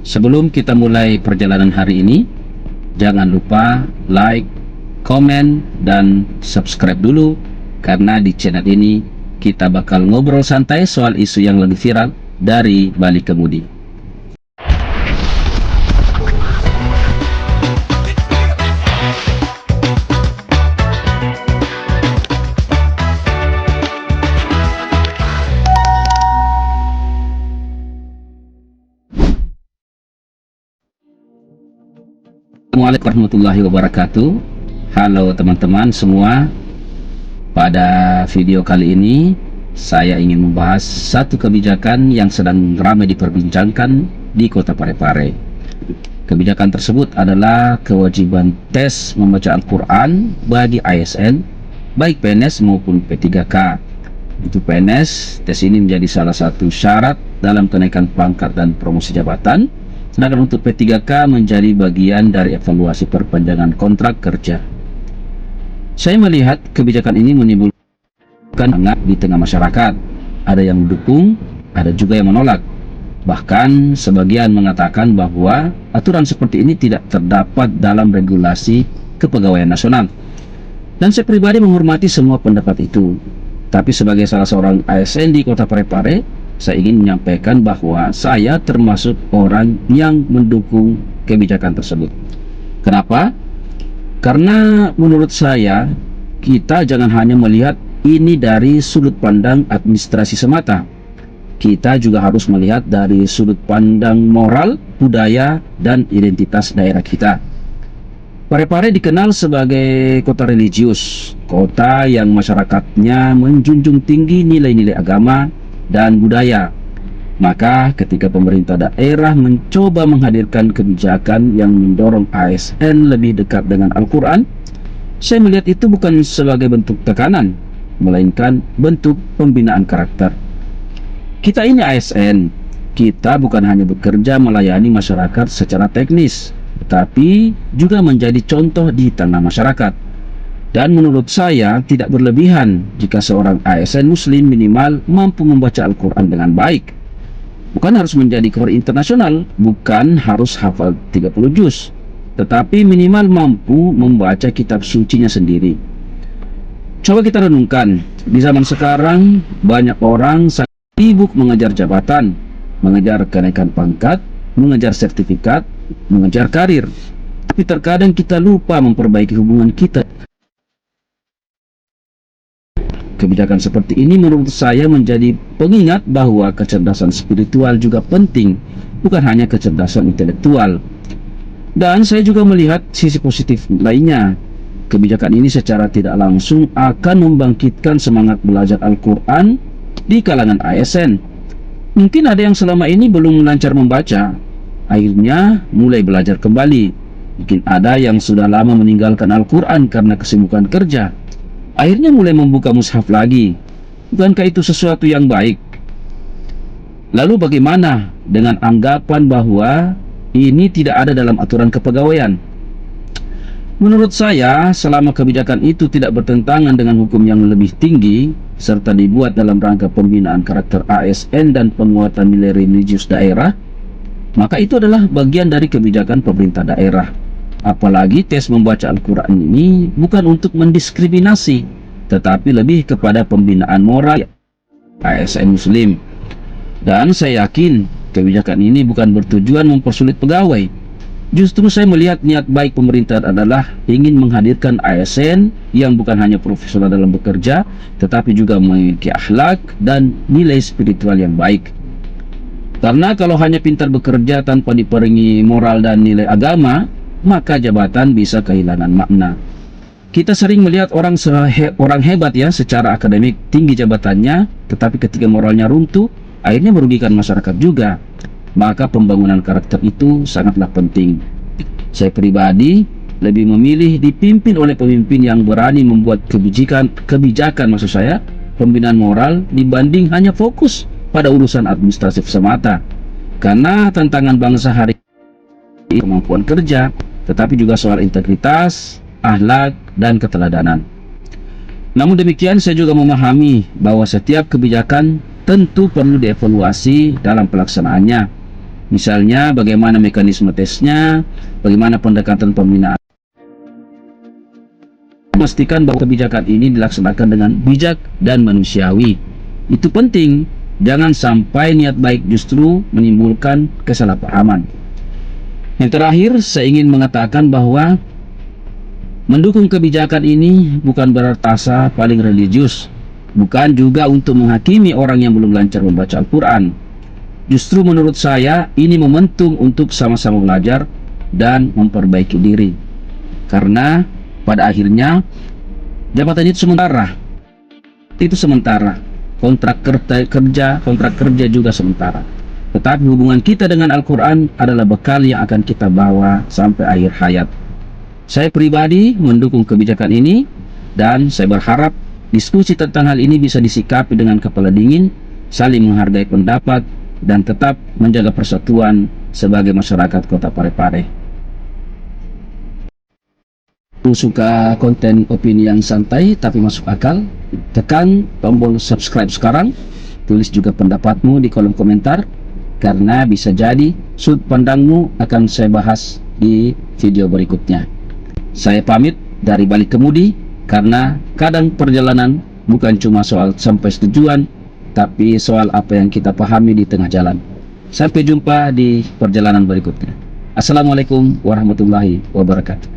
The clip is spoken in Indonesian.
Sebelum kita mulai perjalanan hari ini, jangan lupa like, komen, dan subscribe dulu, karena di channel ini kita bakal ngobrol santai soal isu yang lagi viral dari Bali Kemudi. Assalamualaikum warahmatullahi wabarakatuh. Halo teman-teman semua. Pada video kali ini saya ingin membahas satu kebijakan yang sedang ramai diperbincangkan di Kota Parepare. Kebijakan tersebut adalah kewajiban tes membaca Al-Quran bagi ASN, baik PNS maupun P3K. Untuk PNS, tes ini menjadi salah satu syarat dalam kenaikan pangkat dan promosi jabatan. Sedangkan untuk P3K menjadi bagian dari evaluasi perpanjangan kontrak kerja. Saya melihat kebijakan ini menimbulkan hangat di tengah masyarakat. Ada yang mendukung, ada juga yang menolak. Bahkan sebagian mengatakan bahwa aturan seperti ini tidak terdapat dalam regulasi kepegawaian nasional. Dan saya pribadi menghormati semua pendapat itu. Tapi sebagai salah seorang ASN di Kota Parepare, saya ingin menyampaikan bahwa saya termasuk orang yang mendukung kebijakan tersebut. Kenapa? Karena menurut saya, kita jangan hanya melihat ini dari sudut pandang administrasi semata. Kita juga harus melihat dari sudut pandang moral, budaya, dan identitas daerah kita. Parepare dikenal sebagai kota religius, kota yang masyarakatnya menjunjung tinggi nilai-nilai agama dan budaya. Maka ketika pemerintah daerah mencoba menghadirkan kebijakan yang mendorong ASN lebih dekat dengan Al-Quran, saya melihat itu bukan sebagai bentuk tekanan, melainkan bentuk pembinaan karakter. Kita ini ASN, kita bukan hanya bekerja melayani masyarakat secara teknis, tetapi juga menjadi contoh di tengah masyarakat. Dan menurut saya tidak berlebihan jika seorang ASN muslim minimal mampu membaca Al-Quran dengan baik. Bukan harus menjadi qari internasional, bukan harus hafal 30 juz, tetapi minimal mampu membaca kitab sucinya sendiri. Coba kita renungkan, di zaman sekarang banyak orang sibuk mengejar jabatan, mengejar kenaikan pangkat, mengejar sertifikat, mengejar karir. Tapi terkadang kita lupa memperbaiki hubungan kita. Kebijakan seperti ini menurut saya menjadi pengingat bahwa kecerdasan spiritual juga penting, bukan hanya kecerdasan intelektual. Dan saya juga melihat sisi positif lainnya. Kebijakan ini secara tidak langsung akan membangkitkan semangat belajar Al-Quran di kalangan ASN. Mungkin ada yang selama ini belum lancar membaca, akhirnya mulai belajar kembali. Mungkin ada yang sudah lama meninggalkan Al-Quran karena kesibukan kerja, akhirnya mulai membuka mushaf lagi. Bukankah itu sesuatu yang baik? Lalu bagaimana dengan anggapan bahwa ini tidak ada dalam aturan kepegawaian? Menurut saya, selama kebijakan itu tidak bertentangan dengan hukum yang lebih tinggi, serta dibuat dalam rangka pembinaan karakter ASN dan penguatan nilai religius daerah, maka itu adalah bagian dari kebijakan pemerintah daerah. Apalagi tes membaca Al-Quran ini bukan untuk mendiskriminasi, tetapi lebih kepada pembinaan moral ASN muslim. Dan saya yakin kebijakan ini bukan bertujuan mempersulit pegawai. Justru saya melihat niat baik pemerintah adalah ingin menghadirkan ASN yang bukan hanya profesional dalam bekerja, tetapi juga memiliki akhlak dan nilai spiritual yang baik. Karena kalau hanya pintar bekerja tanpa diperengi moral dan nilai agama, maka jabatan bisa kehilangan makna. Kita sering melihat orang hebat ya secara akademik, tinggi jabatannya, tetapi ketika moralnya runtuh, akhirnya merugikan masyarakat juga. Maka pembangunan karakter itu sangatlah penting. Saya pribadi lebih memilih dipimpin oleh pemimpin yang berani membuat kebijakan maksud saya, pembinaan moral dibanding hanya fokus pada urusan administratif semata. Karena tantangan bangsa hari ini kemampuan kerja, tetapi juga soal integritas, akhlak, dan keteladanan. Namun demikian, saya juga memahami bahwa setiap kebijakan tentu perlu dievaluasi dalam pelaksanaannya. Misalnya bagaimana mekanisme tesnya, bagaimana pendekatan pembinaan. Memastikan bahwa kebijakan ini dilaksanakan dengan bijak dan manusiawi. Itu penting, jangan sampai niat baik justru menimbulkan kesalahpahaman. Yang terakhir, saya ingin mengatakan bahwa mendukung kebijakan ini bukan berarti asa paling religius, bukan juga untuk menghakimi orang yang belum lancar membaca Al-Quran. Justru menurut saya ini momentum untuk sama-sama belajar dan memperbaiki diri. Karena pada akhirnya jabatan itu sementara, kontrak kerja juga sementara. Tetapi hubungan kita dengan Al-Quran adalah bekal yang akan kita bawa sampai akhir hayat. Saya pribadi mendukung kebijakan ini dan saya berharap diskusi tentang hal ini bisa disikapi dengan kepala dingin, saling menghargai pendapat, dan tetap menjaga persatuan sebagai masyarakat Kota Parepare. Suka konten opini yang santai tapi masuk akal, tekan tombol subscribe sekarang, tulis juga pendapatmu di kolom komentar, karena bisa jadi sudut pandangmu akan saya bahas di video berikutnya. Saya pamit dari balik kemudi, karena kadang perjalanan bukan cuma soal sampai tujuan, tapi soal apa yang kita pahami di tengah jalan. Sampai jumpa di perjalanan berikutnya. Assalamualaikum warahmatullahi wabarakatuh.